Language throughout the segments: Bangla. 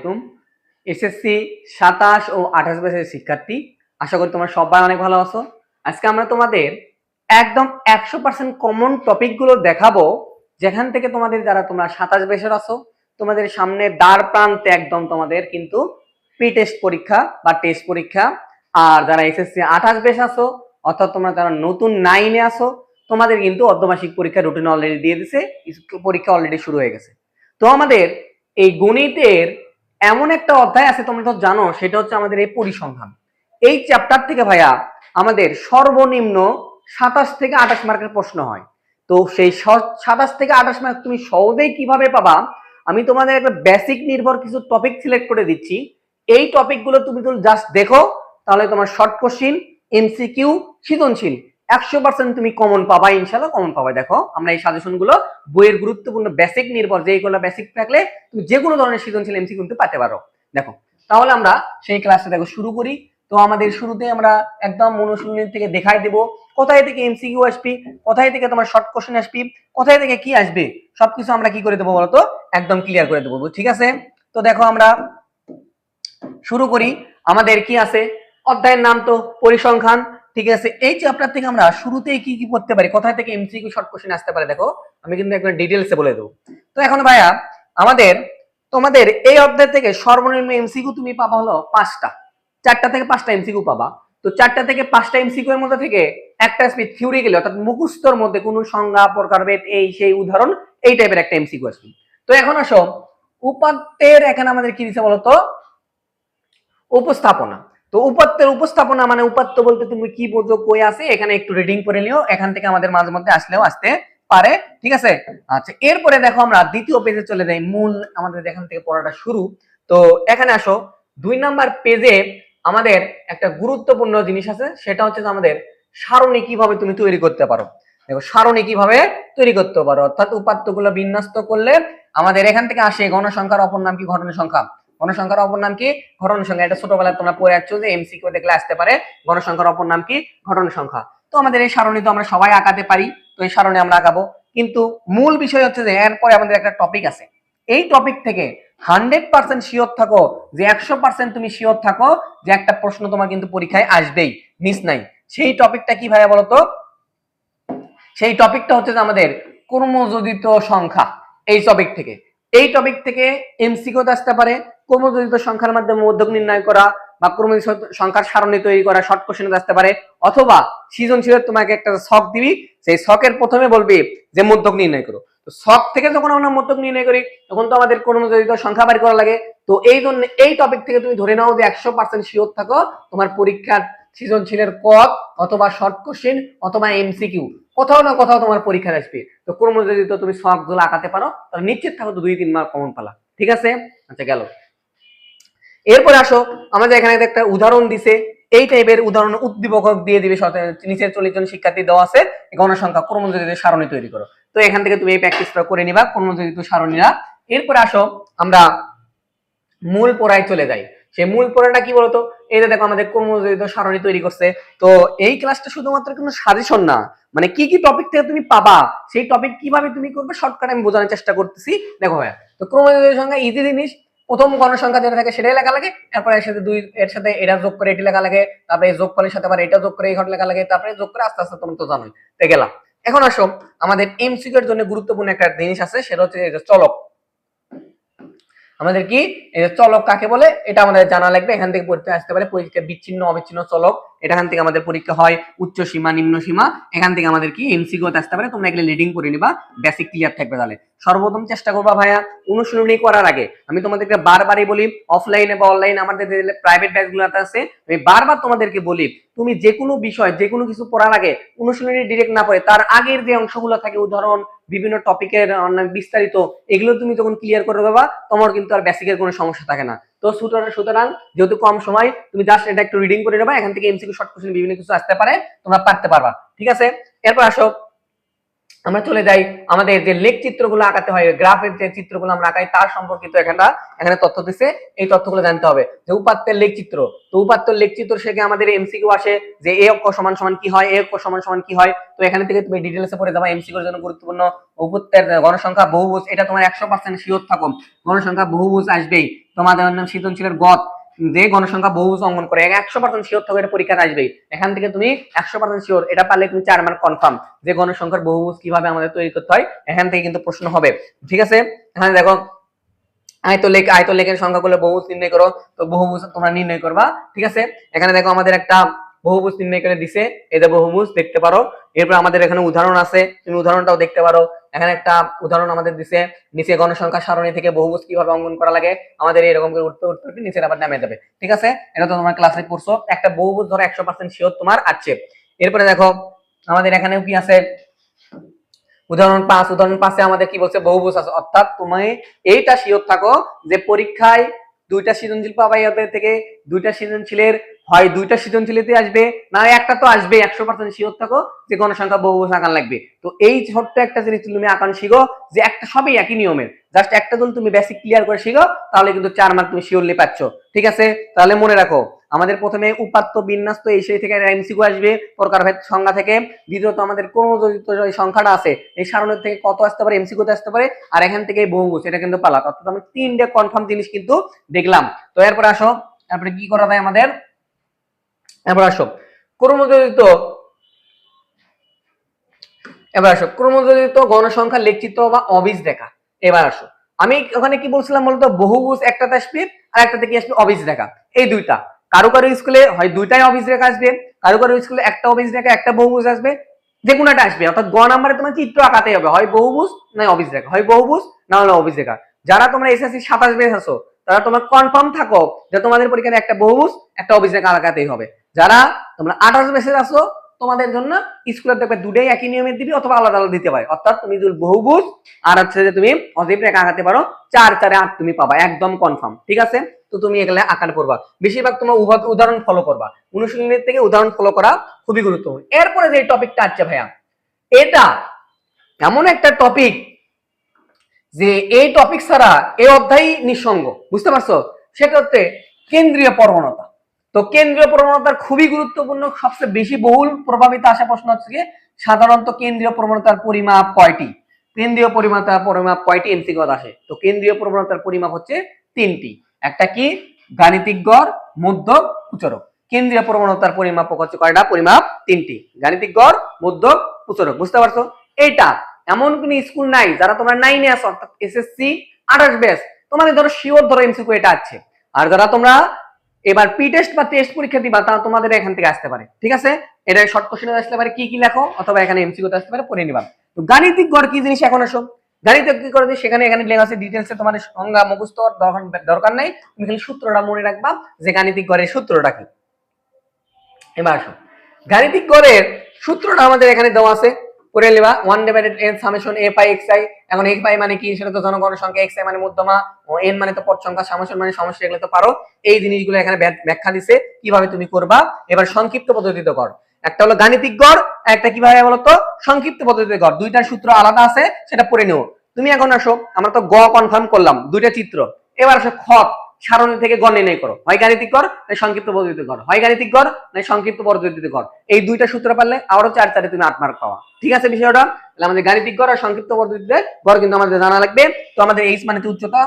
আলাইকুম। এসএসসি 27 ও 28 ব্যাচের শিক্ষার্থী, আশা করি তোমরা সবাই অনেক ভালো আছো। আজকে আমরা তোমাদের একদম 100% কমন টপিকগুলো দেখাবো, যেখান থেকে তোমাদের যারা তোমরা 27 ব্যাচের আছো, তোমাদের সামনে দ্বার প্রান্তে একদম তোমাদের কিন্তু প্রি টেস্ট পরীক্ষা বা টেস্ট পরীক্ষা। আর যারা এসএসসি 28 ব্যাচ আছো, অর্থাৎ তোমরা যারা নতুন 9-এ আছো, তোমাদের কিন্তু অর্ধবার্ষিক পরীক্ষা রুটিন অলরেডি দিয়ে দিছে, পরীক্ষা অলরেডি শুরু হয়ে গেছে। তো আমাদের এই গণিতের এমন একটা অধ্যায় আছে, তোমরা তো জানো, সেটা হচ্ছে আমাদের এই পরিসংখ্যান। এই চ্যাপ্টার থেকে ভাইয়া আমাদের সর্বনিম্ন 27 থেকে 28 মার্কের প্রশ্ন হয়। তো সেই 27 থেকে 28 মার্ক তুমি সহজেই কিভাবে পাবা, আমি তোমাদের একটা বেসিক নির্ভর কিছু টপিক সিলেক্ট করে দিচ্ছি। এই টপিকগুলো তুমি যদি জাস্ট দেখো, তাহলে তোমার শর্ট কোশ্চিন, এমসিকিউ, সৃজনশীল 100% তুমি কমন পাবা, ইনশাআল্লাহ কমন পাবা। দেখো আমরা এই সাজেশন গুলো বইয়ের গুরুত্বপূর্ণ বেসিক নির্ভর, যেগুলো বেসিক থাকলে তুমি যে কোনো ধরনের সৃজনশীল এমসিকিউ কিন্তু পাতে পারো। দেখো, তাহলে আমরা সেই ক্লাসটা দেখো শুরু করি। তো আমাদের শুরুতে আমরা একদম অনুশীলনী থেকে দেখাই দেব কোথায় থেকে এমসিকিউ আসবে, কোথায় থেকে তোমার শর্ট কোশ্চেন আসবে, কোথায় থেকে কি আসবে, সবকিছু আমরা কি করে দেবো বলতো, একদম ক্লিয়ার করে দেবো। ঠিক আছে, তো দেখো আমরা শুরু করি। আমাদের কি আছে, অধ্যায়ের নাম তো পরিসংখ্যান। ঠিক আছে, এই চ্যাপ্টার থেকে আমরা শুরুতেই কি কি করতে পারি, কোথা থেকে এমসিকিউ শর্ট কোশ্চেন আসতে পারে, দেখো আমি কিন্তু একদম ডিটেইলসে বলে দেবো। তো এখন ভাইয়া আমাদের তোমাদের এই অধ্যায় থেকে সর্বনিম্ন এমসিকিউ তুমি পাবা হলো 5টা, 4টা থেকে 5টা এমসিকিউ পাবা। তো 4টা থেকে 5টা এমসিকিউ এর মধ্যে থেকে একটা আসবে থিওরিক্যালি, অর্থাৎ মুখস্থর মধ্যে কোনো সংজ্ঞা, প্রকারভেদ, এই সেই উদাহরণ, এই টাইপের একটা এমসিকিউ আসবে। তো এখন আসো উপাত্তের, এখানে আমাদের কি দিছে বলতো, উপস্থাপনা। তো উপাত্তের উপস্থাপনা মানে উপাত্ত বলতে তুমি কি বোঝো, কই আছে, এখানে একটু রিডিং করে নিও, এখান থেকে আমাদের মাঝে মধ্যে আসলেও আসতে পারে। ঠিক আছে, আচ্ছা এরপরে দেখো আমরা দ্বিতীয় পেজে চলে যাই, মূল আমাদের এখান থেকে পড়াটা শুরু। তো এখানে আসো 2 নাম্বার পেজে আমাদের একটা গুরুত্বপূর্ণ জিনিস আছে, সেটা হচ্ছে আমাদের সারণী কিভাবে তুমি তৈরি করতে পারো। দেখো সারণী কিভাবে তৈরি করতে পারো, অর্থাৎ উপাত্তগুলো বিন্যস্ত করলে আমাদের এখান থেকে আসে গণসংখ্যার অপর নাম কি, ঘটনা সংখ্যা। গণসংখ্যার অপর নাম কি, ঘটনা সংখ্যা। এটা ছোটবেলায় তোমরা পড়ে আসছো যে এমসিকিউ দেখলে আসতে পারে, গণসংখ্যার অপর নাম কি, ঘটনা সংখ্যা। তো আমাদের এই সারণী তো আমরা সবাই আঁকাতে পারি, তো এই সারণী আমরা আঁকাবো। কিন্তু মূল বিষয় হচ্ছে যে এরপরে আমাদের একটা টপিক আছে, এই টপিক থেকে 100% শিওর থাকো, যে 100% তুমি শিওর থাকো যে একটা প্রশ্ন তোমার কিন্তু পরীক্ষায় আসবেই, মিস নাই। সেই টপিকটা কি ভাইয়া বলতো, সেই টপিকটা হচ্ছে যে আমাদের ক্রমযোজিত সংখ্যা। এই টপিক থেকে এমসিকিউ আসতে পারে, ক্রমযোজিত সংখ্যার মাধ্যমে মধ্যক নির্ণয় করা বা ক্রমযোজিত সংখ্যার সারণী তৈরি করা, শর্ট কোশ্চেন আসতে পারে। অথবা সৃজনশীল তোমাকে একটা ছক দিবি, সেই ছকের প্রথমে বলবি যে মধ্যক নির্ণয় করো। তো ছক থেকে যখন আমরা মধ্যক নির্ণয় করি, তখন তো আমাদের ক্রমযোজিত সংখ্যা বের করা লাগে। তো এই জন্য এই টপিক থেকে তুমি ধরে নাও যে 100% শিওর থাকো তোমার পরীক্ষার সৃজনশীলের কক অথবা শর্ট কোশ্চেন অথবা এমসিকিউ কোথাও না কোথাও তোমার পরীক্ষা আসবে। তো ক্রমযোজিত তুমি ছক গুলো আঁকাতে পারো, তাহলে নিশ্চিত থাকো 2-3 মার্ক কমন পালা। ঠিক আছে, আচ্ছা গেল। এরপরে আসো, আমাদের এখানে একটা উদাহরণ দিছে, এই টাইপের উদাহরণ উদ্দীপক দিয়ে দিবে, নিচের 40 জন শিক্ষার্থী দেওয়া আছে, গণসংখ্যা ক্রমযোজিত সারণী তৈরি করো। তো এখান থেকে তুমি এই প্র্যাকটিসটা করে নিবা, ক্রমযোজিত সারণীরা। এরপরে আসো আমরা মূল পড়ায় চলে যাই। সেই মূল পড়াটা কি বলতো, এই যে দেখো আমাদের ক্রমযোজিত সারণী তৈরি করছে। তো এই ক্লাসটা শুধুমাত্র কোনো সাজেশন না, মানে কি কি টপিক থেকে তুমি পাবা, সেই টপিক কিভাবে তুমি করবে শর্টকাট আমি বোঝানোর চেষ্টা করতেছি। দেখো ভাইয়া, তো ক্রমযোজিত সংখ্যা ইজি জিনিস। প্রথম গণসংখ্যা যেটা থাকে সেটাই লেখা লাগে, তারপরে এর সাথে এর সাথে এটা যোগ করে এটি লেখা লাগে, তারপরে এই যোগফলের সাথে আবার এটা যোগ করে এই ঘর লেখা লাগে, তারপরে যোগ করে আস্তে আস্তে তুমি তো জানোই। তো গেলাম। এখন আসো আমাদের এমসিকিউ এর জন্য গুরুত্বপূর্ণ একটা জিনিস আছে, সেটা হচ্ছে চলক। আমাদের কি চলক কাকে বলে এটা আমাদের জানা লাগবে। এখান থেকে পরীক্ষা আসতে পারে পরীক্ষা বিচ্ছিন্ন অবিচ্ছিন্ন চলক, এখান থেকে আমাদের পরীক্ষা হয় উচ্চ সীমা নিম্ন সীমা, এখান থেকে আমাদের কি এমসিকিউ আসতে পারে। তোমরা এগুলো রিডিং করে নিবা, বেসিক ক্লিয়ার থাকবে। তাহলে সর্বপ্রথম চেষ্টা করবা ভাইয়া অনুশীলনী করার আগে, আমি তোমাদেরকে বারবারই বলি, অফলাইনে বা অনলাইনে আমাদের যে প্রাইভেট ব্যাচগুলোতে আছে, আমি বারবার তোমাদেরকে বলি, তুমি যে কোনো বিষয় যে কোনো কিছু পড়ার আগে অনুশীলনী ডিরেক্ট না পড়ে তার আগের যে অংশগুলো থাকে, উদাহরণ, বিভিন্ন টপিকের বিস্তারিত, এগুলো তুমি যখন ক্লিয়ার করে দেবা, তোমার কিন্তু আর বেসিকের কোনো সমস্যা থাকে না। তো সুতরাং যেহেতু কম সময়, তুমি জাস্ট এটা একটু রিডিং করে নেবা, এখান থেকে এমসিকিউ শর্ট কোশ্চেন বিভিন্ন কিছু আসতে পারে, তোমরা পারতে পারবা। ঠিক আছে, এরপর আসো আমরা চলে যাই আমাদের যে লেখ চিত্রগুলো আঁকাতে হয়, গ্রাফের যে চিত্রগুলো আমরা আঁকাই তার সম্পর্কিত এখানে তথ্য দিছে, এই তথ্যগুলো জানতে হবে। যে উপাত্তের লেখ চিত্র, তো উপাত্তের লেখ চিত্র থেকে আমাদের এমসিকিউ আসে যে এ অক্ষ সমান সমান কি হয়, এ অক্ষ সমান সমান কি হয়। তো এখানে থেকে তুমি ডিটেইলসে পড়ে যাবা, এমসিকিউর জন্য গুরুত্বপূর্ণ। উপাত্তের গণসংখ্যা বহুভুজ, এটা তোমার 100% শিওর থাকো, গণসংখ্যা বহুভুজ আসবেই। তোমাদের নাম সৃজনশীলের গত যে গণসংখ্যা বহুভুজ অঙ্কন করে 100% শিওর থাকো এটা পরীক্ষাতে আসবেই। এখান থেকে তুমি 100% শিওর, এটা পারলে তুমি 4 মার্ক কনফার্ম যে গণসংখ্যার বহুভুজ কিভাবে আমাদের তৈরি করতে হয়, এখান থেকে কিন্তু প্রশ্ন হবে। ঠিক আছে, এখানে দেখো আয়তলেখের সংখ্যাগুলো বহুভুজ নির্ণয় করো, তো বহুভুজ তোমরা নির্ণয় করবা। ঠিক আছে, এখানে দেখো আমাদের একটা বহুভুজ নির্ণয় করে দিছে, এই যে বহুভুজ দেখতে পারো। এরপর আমাদের এখানে উদাহরণ আছে, তুমি উদাহরণটাও দেখতে পারো। এখানে একটা উদাহরণ আমাদের দিছে, নিচে গণসংখ্যা সারণী থেকে বহুভুজ কিভাবে অঙ্কন করা লাগে, আমাদের এরকম করে উঠতে উঠতে উঠতে নিচে আবার নামে যাবে। ঠিক আছে, এটা তো তোমার ক্লাসে পড়ছো। একটা বহুভুজ ধরো 100% শিওর তোমার আছে। এরপরে দেখো আমাদের এখানেও কি আছে, উদাহরণ 5। উদাহরণ 5 আমাদের কি বলছে, বহুভুজ আছে, অর্থাৎ তুমি এইটা শিওর থাকো যে পরীক্ষায় দুইটা সৃজনশীল পাবা, এদের থেকে দুইটা সৃজনশীলের হয় দুইটা সৃজনশীলতে আসবে, না একটা তো আসবে। 100% শিওর থাকো যে গণসংখ্যা বহুভুজ আঁকান লাগবে। তো এই ছোট্ট একটা জিনিস তুমি আঁকান শিখো, যে একটা সবই একই নিয়মের, জাস্ট একটা যদি তুমি বেসিক ক্লিয়ার করে শিখো তাহলে কিন্তু 4 মার্ক তুমি শিওরলি পাচ্ছ। ঠিক আছে, তাহলে মনে রাখো আমাদের প্রথমে উপাত্ত বিন্যাস, তো এই সেই থেকে এমসিকিউ আসবে প্রকারভেদ সংজ্ঞা থেকে। দ্বিতীয়ত আমাদের ক্রমযোজিত যে সংখ্যাটা আছে এই সারণীর থেকে কত আসতে পারে, এমসিকিউ তে আসতে পারে, আর এখান থেকে বহুভুজ, এটা কিন্তু পালা। অর্থাৎ আমি 3টে কনফার্ম জিনিস কিন্তু দেখলাম। তো এরপর আসো, তারপরে কি করা যায় আমাদের, এবার আসো ক্রমযোজিত, গণসংখ্যা লেখচিত্র বা অবিজ রেখা। এবার আসো, আমি ওখানে কি বলছিলাম বলতো, বহুভুজ একটাতে আসবে আর একটাতে কি আসবে, অবিজ রেখা। এই দুইটা কারো কারো স্কুলে হয় দুইটাই অবিজ রেখা আসবে, কারো কারো স্কুলে একটা অবিজ রেখা একটা বহুভুজ আসবে, যে কোনো একটা আসবে। অর্থাৎ গ নাম্বারে তোমার চিত্র আঁকাতে হবে, হয় বহুভুজ না অবিজ রেখা, হয় বহুভুজ না হলে অবিজ রেখা। যারা তোমরা এসএসসি 27 বেস আছো তারা তোমার কনফার্ম থাকো যে তোমাদের পরীক্ষায় একটা বহুভুজ একটা অবিজ রেখা আঁকাতেই হবে। যারা তোমরা 28 বেসে আছো তোমাদের জন্য স্কুলে দেখবে দুটাই একই নিয়মের দিবি, অথবা আলাদা আলাদা দিতে পারে। অর্থাৎ তুমি যদি বহুভুজ আর হচ্ছে যে তুমি অজীব রেখা আঁকাতে পারো, 4 4 8 তুমি পাবা একদম কনফার্ম। ঠিক আছে, তো তুমি এগুলা আঁকান করবা, বেশিরভাগ তোমার উদাহরণ ফলো করবা। অনুশীলনের থেকে উদাহরণ ফলো করা খুবই গুরুত্বপূর্ণ। এরপরে যে টপিকটা আছে ভাইয়া, এটা এমন একটা টপিক যে এই টপিক ছাড়া এই অধ্যায় নিঃসঙ্গ, বুঝতে পারছো? সেটা হচ্ছে কেন্দ্রীয় প্রবণতা। তো কেন্দ্রীয় প্রবণতার খুবই গুরুত্বপূর্ণ, সবচেয়ে বেশি বহুল প্রভাবিত আসা প্রশ্ন হচ্ছে কি, সাধারণত কেন্দ্রীয় প্রবণতার পরিমাপ কয়টি? কেন্দ্রীয় পরিমাপ কয়টি এমসিকিউ আসে? তো কেন্দ্রীয় প্রবণতার পরিমাপ হচ্ছে 3টি। একটা কি, গাণিতিক গড়, মধ্যক, প্রচুরক। কেন্দ্রীয় প্রবণতার পরিমাপক হচ্ছে কয়টা? পরিমাপ 3টি, গাণিতিক গড়, মধ্যক, প্রচুরক। বুঝতে পারছো? এইটা এমন কোন স্কুল নাই যারা তোমরা 9 এ আছো, অর্থাৎ এসএসসি 28 ব্যাচ, তোমাদের ধরো শিওর ধরো এমসিকিউ এটা আছে। আর যারা তোমরা এবার পি টেস্ট বা টেস্ট পরীক্ষা দিবা তা তোমাদের এখান থেকে আসতে পারে। ঠিক আছে, এটা শর্ট কোশ্চেনে আসতে পারে কি কি লেখো, অথবা এখানে এমসিকিউ তে আসতে পারে, পড়ে নিবা। তো গাণিতিক গড় কি জিনিস এখন আসো, গাণিতিক কি করে সেখানে এখানে লেখা আছে ডিটেইলসে, তোমার সংজ্ঞা মুখস্থ দরকার নাই, তুমি খালি সূত্রটা মনে রাখবা যে গাণিতিক গড়ের সূত্রটা কি। এবার আসো, গাণিতিক গড়ের সূত্রটা আমাদের এখানে দেওয়া আছে, করে নেবা 1/n summation a pi xi। এখন x পাই মানে কি, সেটা তো জনগণ সংখ্যা, xi মানে মধ্যমা, ও n মানে তো পদ সংখ্যা, সামেশন মানে সমষ্টি, এগুলো তো পারো। এই জিনিসগুলো এখানে ব্যাখ্যা দিছে কিভাবে তুমি করবা। এবার সংক্ষিপ্ত পদ্ধতিতে গড়, একটা হলো গাণিতিক গড়, একটা কিভাবে বলতো সংক্ষিপ্ত পদ্ধতিতে গড়, দুইটার সূত্র আলাদা আছে, সেটা পড়ে নিও। তুমি এখন আসো, আমরা তো গ কনফার্ম করলাম, দুইটা চিত্র। এবার আসো খ, সারণী থেকে গড় নির্ণয় করো, হয় গাণিতিক গড় না সংক্ষিপ্ত পদ্ধতিতে গড়, হয় গাণিতিক গড় না সংক্ষিপ্ত পদ্ধতিতে গড়। এই দুইটা সূত্র পারলে আরো 4 4 তুমি 8 মার্ক পাওয়া। ঠিক আছে বিষয়টা? তাহলে আমাদের গাণিতিক গড় আর সংক্ষিপ্ত পদ্ধতিতে গড় কিন্তু আমাদের জানা লাগবে। তো আমাদের এইচ মানে উচ্চতা,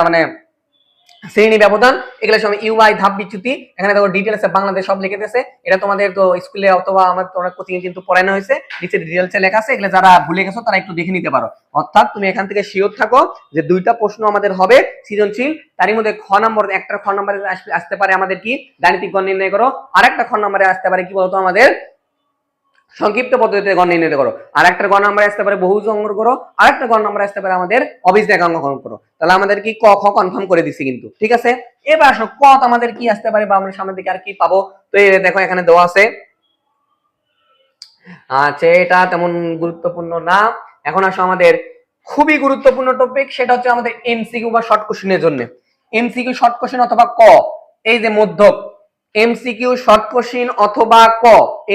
মানে শ্রেণী ব্যবধান, এগুলো সব ইউআই ধাপ বিচ্যুতি, এখানে দেখো ডিটেইলসে বাংলাদেশ সব লিখে দিয়েছে। এটা তোমাদের তো স্কুলে অথবা আমার তোমরা কোচিং এ কিন্তু পড়ানো হয়েছে, নিচে ডিটেইলসে লেখা আছে, এগুলো যারা ভুলে গেছো তারা একটু দেখে নিতে পারো। অর্থাৎ তুমি এখান থেকে শিওর থাকো যে দুইটা প্রশ্ন আমাদের হবে সৃজনশীল, তারই মধ্যে খ নম্বর, একটা খ নম্বরে আসতে পারে আমাদের কি গাণিতিক গড় নির্ণয় করো, আর একটা খ নম্বরে আসতে পারে কি বলতো আমাদের সংক্ষিপ্ত পদ্ধতিতে গড় নির্ণয় করো, আর একটা গড় নাম্বার আসতে পারে বহুভুজ অঙ্কন করো, আর একটা গড় নাম্বার আসতে পারে আমাদের অবিজ রেখা অঙ্কন করো। তাহলে আমাদের কি ক খ কনফার্ম করে দিছি কিন্তু। ঠিক আছে, এবার আসো ক আমাদের কি আসতে পারে বা আমরা সামনের দিকে আর কি পাবো। তো এই দেখো এখানে দেওয়া আছে, আচ্ছা এটা তেমন গুরুত্বপূর্ণ না। এখন আসো আমাদের খুবই গুরুত্বপূর্ণ টপিক, সেটা হচ্ছে আমাদের এমসিকিউ বা শর্ট কোশ্চেনের জন্য। এমসিকিউ শর্ট কোশ্চেন অথবা ক, এই যে মধ্যক, এমসিকিউ শর্ট কোশ্চেন অথবা ক,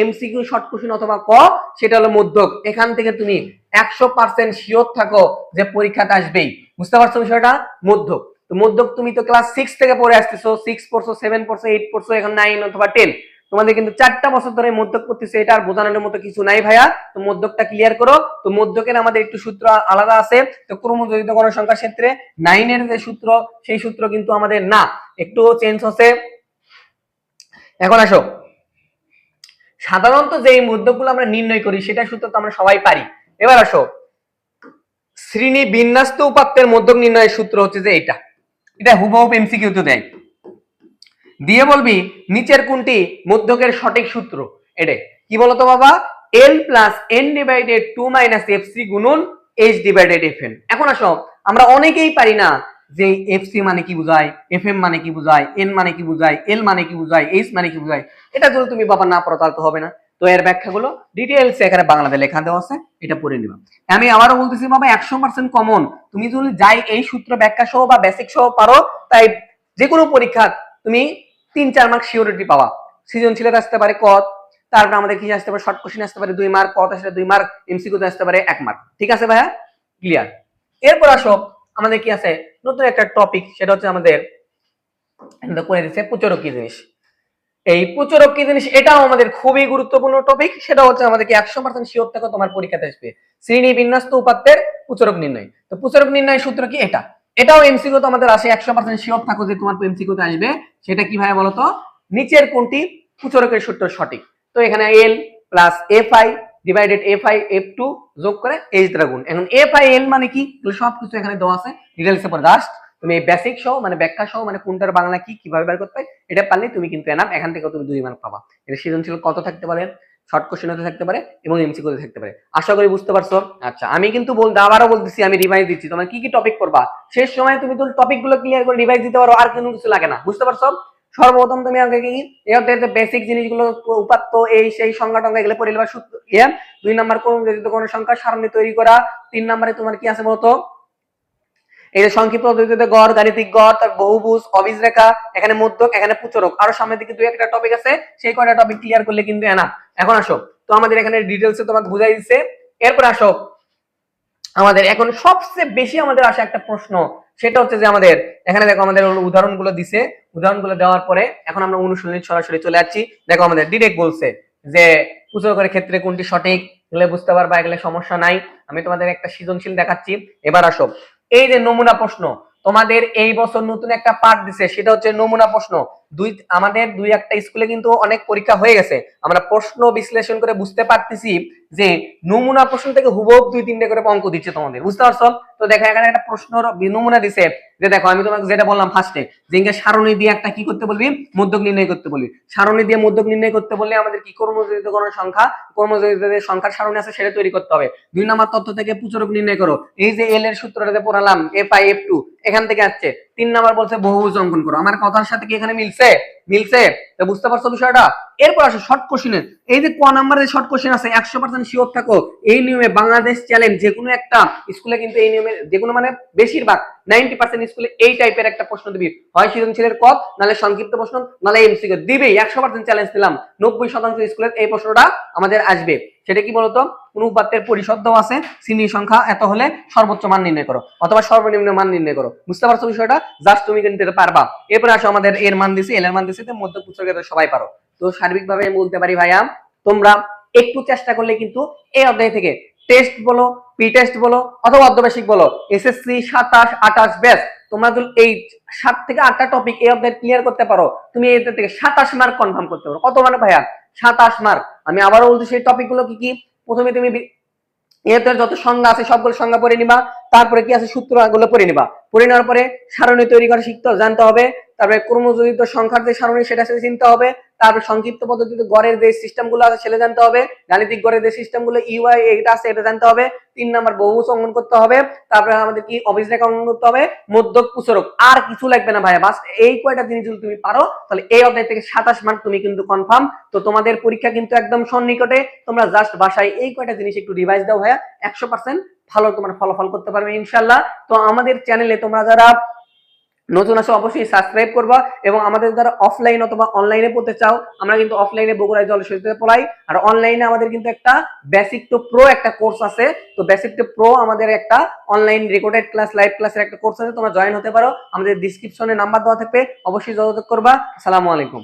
এমসিকিউ শর্ট কোশ্চেন অথবা ক, সেটা হলো মধ্যক। এখান থেকে তুমি 100% শিওর থাকো যে পরীক্ষাতে আসবেই। বুঝতে পারছো বিষয়টা? মধ্যক, তো মধ্যক তুমি তো ক্লাস 6 থেকে পড়ে আসতেছো, 6 পড়ছো, 7 পড়ছো, 8 পড়ছো, এখন 9 অথবা 10। তোমাদের কিন্তু 4টা বছর ধরে মধ্যক করতেছে, এটা আর বোঝানোর মতো কিছু নাই ভাইয়া। তো মধ্যকটা ক্লিয়ার করো। তো মধ্যকের আমাদের একটু সূত্র আলাদা আছে। তো ক্রমযোজিত গণসংখ্যার ক্ষেত্রে 9 এর যে সূত্র সেই সূত্র কিন্তু আমাদের না, একটু চেঞ্জ হচ্ছে। এখন আসো, সাধারণত যে মধ্যকগুলো আমরা নির্ণয় করি সেটা সূত্র তো আমরা সবাই পারি। এবার আসো, শ্রেণী বিন্যস্ত উপাত্তের মধ্যক নির্ণয়ের সূত্র হচ্ছে যে এটা হুবহু এমসিকিউ তে দেয়, দিয়ে বলবি নিচের কোনটি মধ্যকের সঠিক সূত্র। এটা কি বলতো বাবা, L plus n divided 2 minus fc গুণন h ডিভাইডেড fn। এখন আসো, আমরা অনেকেই পারি না যে fc মানে কি বোঝায়, fm মানে কি বোঝায়, n মানে কি বোঝায়, l মানে কি বোঝায়, h মানে কি বোঝায়। এটা যদি তুমি বাবা না পড়ো তাহলে তো হবে না। তো এর ব্যাখ্যাগুলো ডিটেইলস এখানে বাংলাতে লেখা দেওয়া আছে, এটা পড়ে নিবা। আমি আবারও বলতেছি বাবা, 100% কমন। তুমি যদি যাই এই সূত্র ব্যাখ্যা সহ বা বেসিক সহ পারো, তাই যে কোনো পরীক্ষা তুমি 3-4 মার্ক সিওরিটি পাওয়া। সৃজনশীলতা আসতে পারে কত, তারপর আমাদের কি আসতে পারে, শর্ট কোশ্চেন আসতে পারে 2 মার্ক, কত আসলে 2 মার্ক, এমসিকিউ তে আসতে পারে 1 মার্ক। ঠিক আছে ভাইয়া, ক্লিয়ার। এরপর আসো, আমাদের কি আছে নতুন একটা টপিক, সেটা হচ্ছে আমাদের করে দিচ্ছে প্রচারক কি জিনিস। এই প্রচারক কি জিনিস এটাও আমাদের খুবই গুরুত্বপূর্ণ টপিক। সেটা হচ্ছে আমাদেরকে 100% শিওর থাকো তোমার পরীক্ষাতে আসবে, শ্রেণী বিন্যস্ত উপাত্তের প্রচারক নির্ণয়। তো প্রচারক নির্ণয়ের সূত্র কি, এটাও এমসিকিউ তো আমাদের আসে, 100% শিওর থাকো যে তোমার এমসিকিউ তে আসবে। সেটা কি ভাই বলতো, নিচের কোনটি প্রচারকের সূত্র সঠিক। তো এখানে L plus fi divided fi f2 যোগ করে h দ্বারা গুণ। এখন fi l মানে কি, সবকিছু এখানে দেওয়া আছে ডিটেইলসে পড়ে। জাস্ট তুমি এই বেসিক সহ মানে ব্যাখ্যা সহ মানে কোনটার বাংলা কি কিভাবে বের করতে হয় এটা পারলে তুমি কিন্তু এনাফ। এখান থেকে তুমি 2 মার্ক পাবা। এটা সৃজনশীল কত থাকতে পারে, শর্ট কোশ্চেন হতে থাকতে পারে এবং এমসিকিউ তে থাকতে পারে। আশা করি বুঝতে পারছো। আচ্ছা, আমি কিন্তু আবারও বলতেছি, আমি রিভাইজ দিচ্ছি, তোমার কি কি টপিক পড়বা শেষ সময় তুমি তো টপিকগুলো ক্লিয়ার করে রিভাইজ দিতে পারো, আর কোনো কিছু লাগে না। বুঝতে পারছো। সর্বপ্রথম তুমি আগে কি এর বেসিক জিনিসগুলো, উপাত্ত এই সেই সংজ্ঞা টঙ্গা এগুলো পড়ে নেবা। 2 নাম্বার কোন সংখ্যা সারণী তৈরি করা। 3 নম্বরে তোমার কি আছে বলতো, এই যে সংক্ষিপ্ত পদ্ধতিতে গড়, গাণিতিক গড়, তার বহুভুজ, অভিজ রেখা, এখানে মধ্যক, এখানে প্রচারক, আরো সামনের দিকে 2-1টা টপিক আছে, সেই কয়টা টপিক ক্লিয়ার করলে কিন্তু এনাফ। এখন আসো, তো আমাদের এখানে ডিটেইলসে তোমাকে বুঝাই দিচ্ছে। এরপর আসো, আমাদের এখন সবচেয়ে বেশি আমাদের আসে একটা প্রশ্ন, সেটা হচ্ছে যে আমাদের এখানে দেখো আমাদের উদাহরণগুলো দিছে। উদাহরণগুলো দেওয়ার পরে এখন আমরা অনুশীলনী সরাসরি চলে যাচ্ছি। দেখো আমাদের ডিরেক্ট বলছে যে প্রচারকের ক্ষেত্রে কোনটি সঠিক, এগুলো বুঝতে পারবা, এগুলো সমস্যা নাই। আমি তোমাদের একটা সৃজনশীল দেখাচ্ছি। এবার আসো, এই যে নমুনা প্রশ্ন, তোমাদের এই বছর নতুন একটা পার্ট দিছে, সেটা হচ্ছে নমুনা প্রশ্ন। আমাদের 2-1টা স্কুলে কিন্তু অনেক পরীক্ষা হয়ে গেছে, আমরা প্রশ্ন বিশ্লেষণ করে বুঝতে পারতেছি যে নমুনা প্রশ্ন থেকে হুবহু 2-3টা করে অঙ্ক দিচ্ছে তোমাদের। বুঝতে পারছো। তো দেখো এখানে একটা প্রশ্নের নমুনা দিছে, যে দেখো আমি তোমাকে যেটা বললাম ফার্স্টে, যে সারণী দিয়ে একটা কি করতে বলবি, মধ্যক নির্ণয় করতে বলবি। সারণী দিয়ে মধ্যক নির্ণয় করতে বললে আমাদের কি কর্মজড়িত কোন সংখ্যা, কর্মজড়িত যে সংখ্যার সারণী আছে সেটা তৈরি করতে হবে। 2 নম্বর তথ্য থেকে প্রচারক নির্ণয় করো। এই যে এল এর সূত্রটাতে পড়ালাম fi f2, এখান থেকে আসছে। 3 নম্বর বলছে বহুভুজ অঙ্কন করো। আমার কথার সাথে কি এখানে মিলছে? তো বুঝতে পারছো বিষয়টা। এরপর আসো শর্ট কোশ্চেনের, এই যে ক নম্বরের শর্ট কোশ্চেন আছে 100% শিওর থাকো এই নিয়মে বাংলাদেশ চ্যালেঞ্জ যে কোনো একটা স্কুলে কিন্তু এই নিয়মে যে কোনো মানে বেশিরভাগ 90% স্কুলে এই টাইপের একটা প্রশ্ন দিবি, হয় সৃজনশীলের কত, নালে সংক্ষিপ্ত প্রশ্ন, নালে এমসিকিউ দিবেই। 100% চ্যালেঞ্জ দিলাম, 90% স্কুলের এই প্রশ্নটা আমাদের আসবে। সেটা কি বলতো, কোন উপাত্তের পরিসর দেওয়া আছে, শ্রেণী সংখ্যা এত হলে সর্বোচ্চ মান নির্ণয় করো অথবা সর্বনিম্ন মান নির্ণয় করো। বুঝতে পারছো বিষয়টা, জাস্ট তুমি কিন্তু এটা পারবা। এরপরে আসো, আমাদের এর মান দিছি, এল এর মান দিছি, মধ্য প্রচারকে সবাই পারো। তো সার্বিকভাবে বলতে পারি ভাইয়া, তোমরা একটু চেষ্টা করলে কিন্তু এই অধ্যায় থেকে টেস্ট বলো, প্রি টেস্ট বলো অথবা অর্ধবার্ষিক বলো, এসএসসি 27, 28 ব্যাচ, তোমরা যদি এই 7 থেকে 8টা টপিক এই অধ্যায় ক্লিয়ার করতে পারো, তুমি এর থেকে 27 মার্ক কনফার্ম করতে পারো। কত মানে ভাইয়া? 27 মার্ক। আমি আবারও বলছি, সেই টপিকগুলো কি কি, প্রথমে তুমি এতে যত সংজ্ঞা আছে সবগুলো সংজ্ঞা পড়ে নিবা, তারপরে কি আছে সূত্রগুলো পড়ে নিবা। পড়ে নেওয়ার পরে সারণী তৈরি করা শিখতে জানতে হবে, তারপরে ক্রমজড়িত সংখ্যার যে সারণী সেটা চিনতে হবে, তারপর সংক্ষিপ্ত পদ্ধতিতে গড়ের যে সিস্টেমগুলো আছে সেটা জানতে হবে, গাণিতিক গড়ের যে সিস্টেমগুলো ইউআই এটা আছে এটা জানতে হবে। 3 নাম্বার বহুভুজ অঙ্কন করতে হবে, তারপরে আমাদের কি অভিজ রেখা অঙ্কন করতে হবে, মধ্যক প্রচারক, আর কিছু লাগবে না ভাইয়া। বাস এই কয়টা জিনিস যদি তুমি পারো তাহলে এই অধ্যায় থেকে 27 মার্ক তুমি কিন্তু কনফার্ম। তো তোমাদের পরীক্ষা কিন্তু একদম সন্নিকটে, তোমরা জাস্ট বাসায় এই কয়টা জিনিস একটু রিভাইজ দাও ভাইয়া, 100% ভালো তোমার ফলাফল করতে পারবে ইনশাআল্লাহ। তো আমাদের চ্যানেলে তোমরা যারা নতুন আসো অবশ্যই সাবস্ক্রাইব করবা, এবং আমাদের যারা অফলাইন অথবা অনলাইনে পড়তে চাও, আমরা কিন্তু অফলাইনে বগুড়ায় জলশরীতে পড়াই, আর অনলাইনে আমাদের কিন্তু একটা বেসিক টু প্রো একটা কোর্স আছে। তো বেসিক টু প্রো আমাদের একটা অনলাইন রেকর্ডেড ক্লাস, লাইভ ক্লাসের একটা কোর্স আছে, তোমরা জয়েন হতে পারো। আমাদের ডেসক্রিপশনে নাম্বার দেওয়া থাকবে, অবশ্যই যোগাযোগ করবা। আসসালামু আলাইকুম।